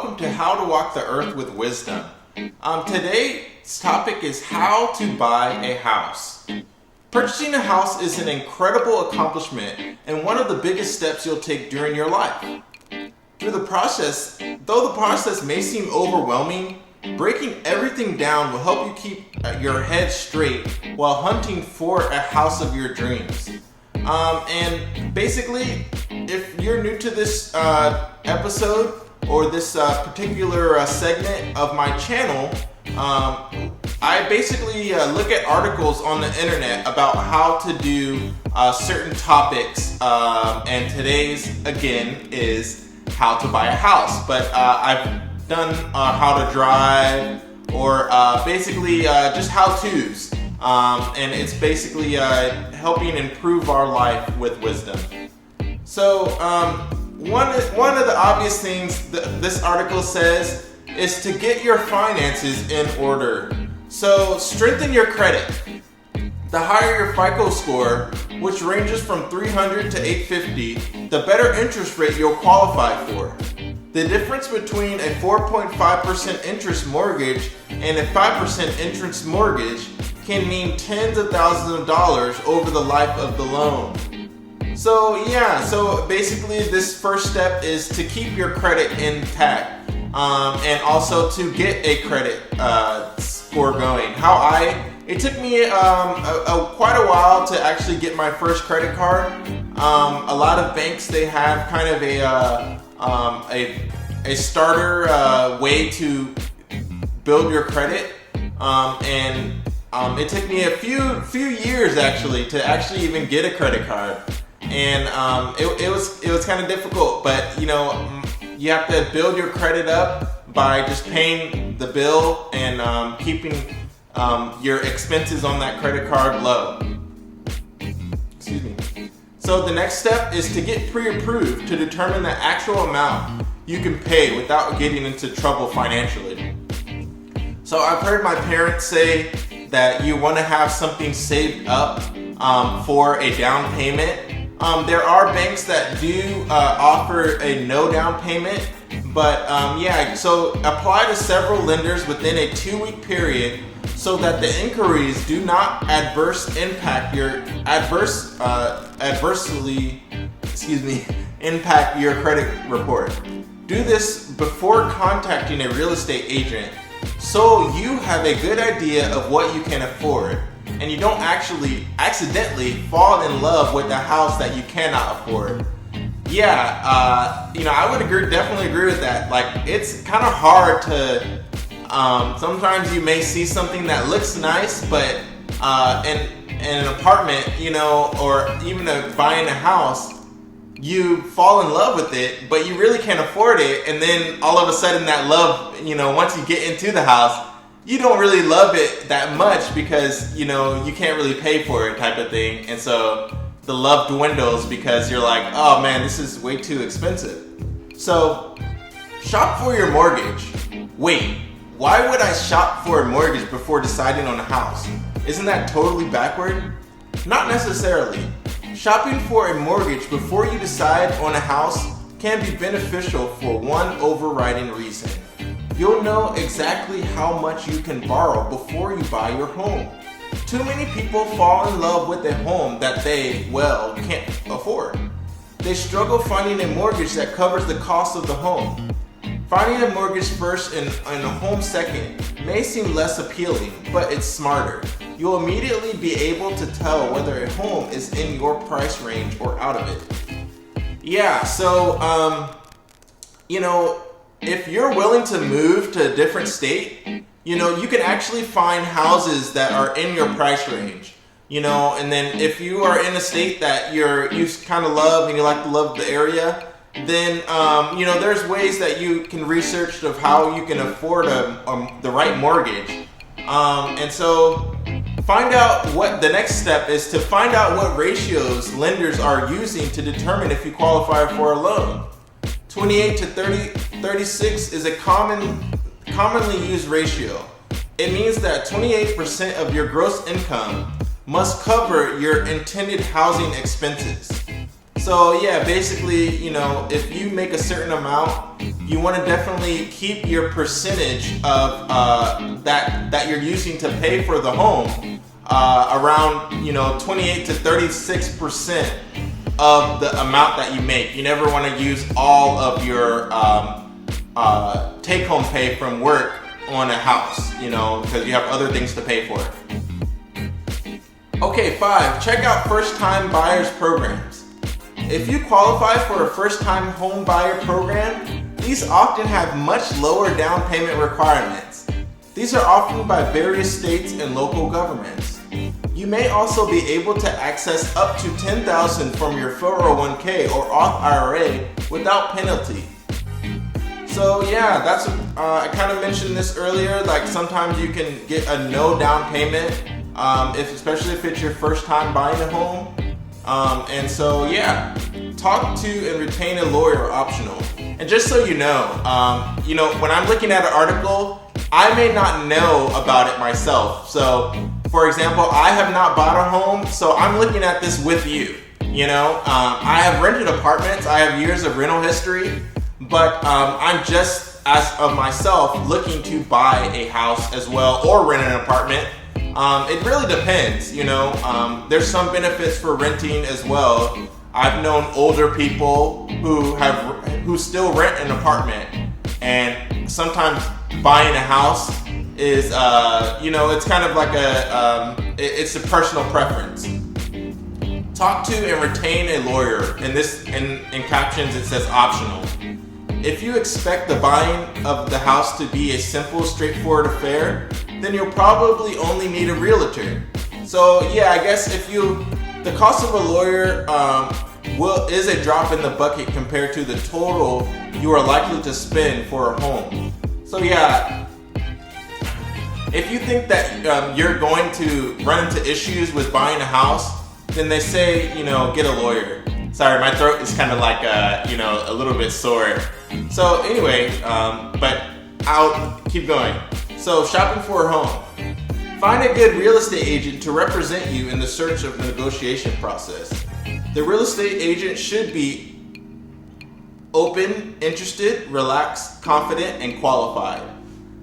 welcome to How to Walk the Earth with Wisdom. Today's topic is how to buy a house. Purchasing a house is an incredible accomplishment and one of the biggest steps you'll take during your life. Though the process may seem overwhelming, breaking everything down will help you keep your head straight while hunting for a house of your dreams. And basically, if you're new to this episode or this particular segment of my channel, I basically look at articles on the internet about how to do certain topics, and today's again is how to buy a house. But I've done how to drive, or basically just how-tos, and it's basically helping improve our life with wisdom. So one of the obvious things this article says is to get your finances in order. So strengthen your credit. The higher your FICO score, which ranges from 300 to 850, the better interest rate you'll qualify for. The difference between a 4.5% interest mortgage and a 5% interest mortgage can mean tens of thousands of dollars over the life of the loan. So basically this first step is to keep your credit intact, and also to get a credit score going. It took me quite a while to actually get my first credit card. A lot of banks, they have kind of a starter way to build your credit, and it took me a few years actually to actually even get a credit card, and it was kind of difficult. But you have to build your credit up by just paying the bill and keeping your expenses on that credit card low. Excuse me. So the next step is to get pre-approved to determine the actual amount you can pay without getting into trouble financially. So I've heard my parents say that you want to have something saved up for a down payment. There are banks that do offer a no down payment, but so apply to several lenders within a 2-week period so that the inquiries do not adversely impact your credit report. Do this before contacting a real estate agent so you have a good idea of what you can afford and you don't actually accidentally fall in love with a house that you cannot afford. I would definitely agree with that. Like, it's kind of hard to sometimes you may see something that looks nice, but in an apartment, or even buying a house, you fall in love with it, but you really can't afford it. And then all of a sudden that love, once you get into the house, you don't really love it that much because, you can't really pay for it type of thing. And so the love dwindles because you're like, oh man, this is way too expensive. So shop for your mortgage. Wait, why would I shop for a mortgage before deciding on a house? Isn't that totally backward? Not necessarily. Shopping for a mortgage before you decide on a house can be beneficial for one overriding reason. You'll know exactly how much you can borrow before you buy your home. Too many people fall in love with a home that they, can't afford. They struggle finding a mortgage that covers the cost of the home. Finding a mortgage first and a home second may seem less appealing, but it's smarter. You'll immediately be able to tell whether a home is in your price range or out of it. If you're willing to move to a different state, you can actually find houses that are in your price range. And then if you are in a state that you kind of love and you like to love the area, then there's ways that you can research of how you can afford the right mortgage. And so find out what the next step is, to find out what ratios lenders are using to determine if you qualify for a loan. 28 to 36 is a commonly used ratio. It means that 28% of your gross income must cover your intended housing expenses. So basically, if you make a certain amount, you want to definitely keep your percentage of that you're using to pay for the home around 28 to 36% of the amount that you make. You never want to use all of your take-home pay from work on a house, because you have other things to pay for. Okay, 5, check out first-time buyers programs. If you qualify for a first-time home buyer program, these often have much lower down payment requirements. These are offered by various states and local governments. You may also be able to access up to $10,000 from your 401k or Roth IRA without penalty. So yeah, that's I kind of mentioned this earlier. Like sometimes you can get a no down payment, especially if it's your first time buying a home. And so yeah, talk to and retain a lawyer optional. And just so you know, when I'm looking at an article, I may not know about it myself. So for example, I have not bought a home, so I'm looking at this with you. I have rented apartments, I have years of rental history, but I'm just, as of myself, looking to buy a house as well, or rent an apartment. It really depends, there's some benefits for renting as well. I've known older people who still rent an apartment, and sometimes buying a house is, it's kind of like it's a personal preference. Talk to and retain a lawyer. In captions it says optional. If you expect the buying of the house to be a simple, straightforward affair, then you'll probably only need a realtor. So yeah, I guess the cost of a lawyer is a drop in the bucket compared to the total you are likely to spend for a home. So yeah, if you think that you're going to run into issues with buying a house, then they say, get a lawyer. Sorry, my throat is kind of like, a little bit sore. So anyway, but I'll keep going. So shopping for a home. Find a good real estate agent to represent you in the search of the negotiation process. The real estate agent should be open, interested, relaxed, confident, and qualified.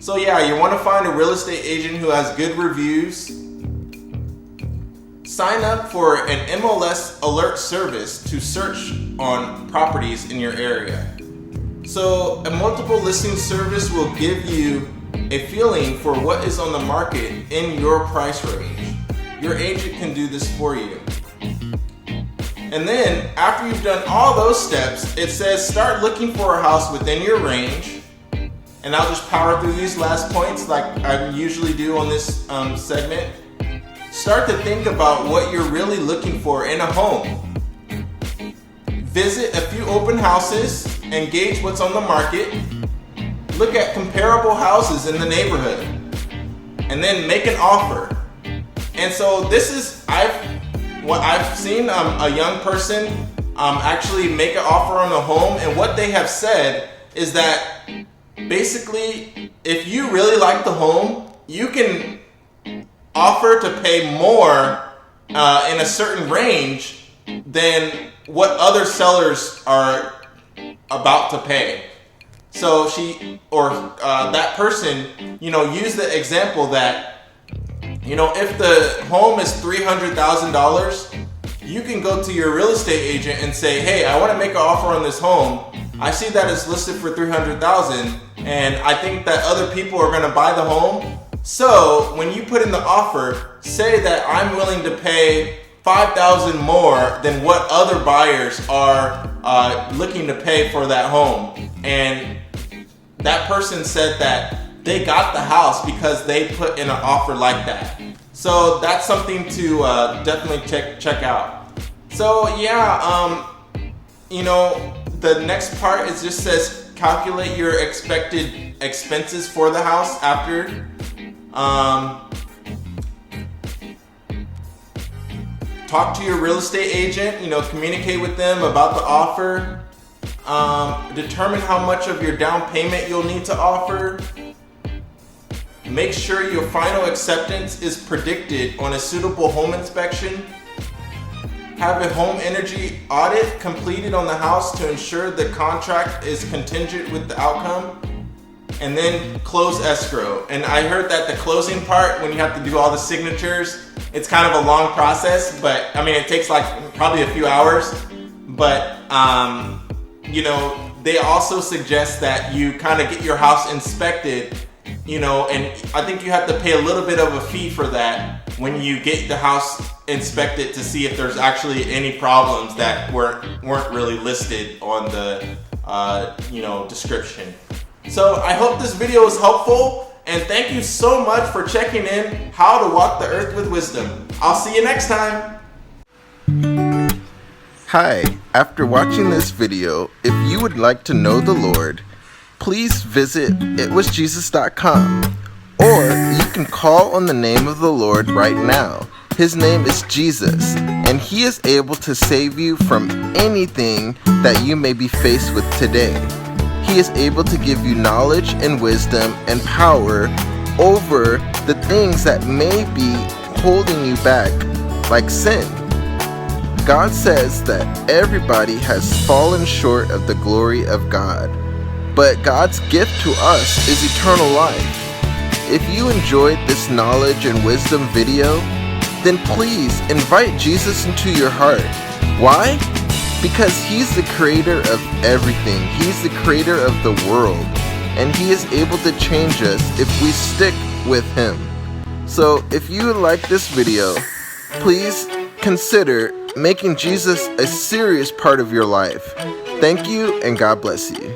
So yeah, you want to find a real estate agent who has good reviews. Sign up for an MLS alert service to search on properties in your area. So a multiple listing service will give you a feeling for what is on the market in your price range. Your agent can do this for you. And then after you've done all those steps, it says start looking for a house within your range. And I'll just power through these last points like I usually do on this segment. Start to think about what you're really looking for in a home. Visit a few open houses and gauge what's on the market. Look at comparable houses in the neighborhood and then make an offer. And so this is, I've seen a young person actually make an offer on a home, and what they have said is that basically if you really like the home, you can offer to pay more in a certain range than what other sellers are about to pay. So that person, used the example that, if the home is $300,000, you can go to your real estate agent and say, hey, I want to make an offer on this home. I see that it's listed for $300,000, and I think that other people are going to buy the home. So when you put in the offer, say that I'm willing to pay $5,000 more than what other buyers are looking to pay for that home. And that person said that they got the house because they put in an offer like that. So that's something to definitely check out. So yeah, the next part is just says calculate your expected expenses for the house after. Talk to your real estate agent, communicate with them about the offer. Determine how much of your down payment you'll need to offer. Make sure your final acceptance is predicted on a suitable home inspection. have a home energy audit completed on the house to ensure the contract is contingent with the outcome, and then close escrow. And I heard that the closing part, when you have to do all the signatures, it's kind of a long process, but I mean, it takes like probably a few hours. But you know, they also suggest that you kind of get your house inspected, you know, and I think you have to pay a little bit of a fee for that when you get the house inspected to see if there's actually any problems that weren't really listed on the you know, description. So I hope this video was helpful, and thank you so much for checking in How to Walk the Earth with Wisdom. I'll see you next time. Hi, after watching this video, if you would like to know the Lord, please visit itwasjesus.com, or you can call on the name of the Lord right now. His name is Jesus, and He is able to save you from anything that you may be faced with today. He is able to give you knowledge and wisdom and power over the things that may be holding you back, like sin. God says that everybody has fallen short of the glory of God, but God's gift to us is eternal life. If you enjoyed this knowledge and wisdom video, then please invite Jesus into your heart. Why? Because He's the creator of everything. He's the creator of the world, and He is able to change us if we stick with Him. So if you like this video, please consider making Jesus a serious part of your life. Thank you, and God bless you.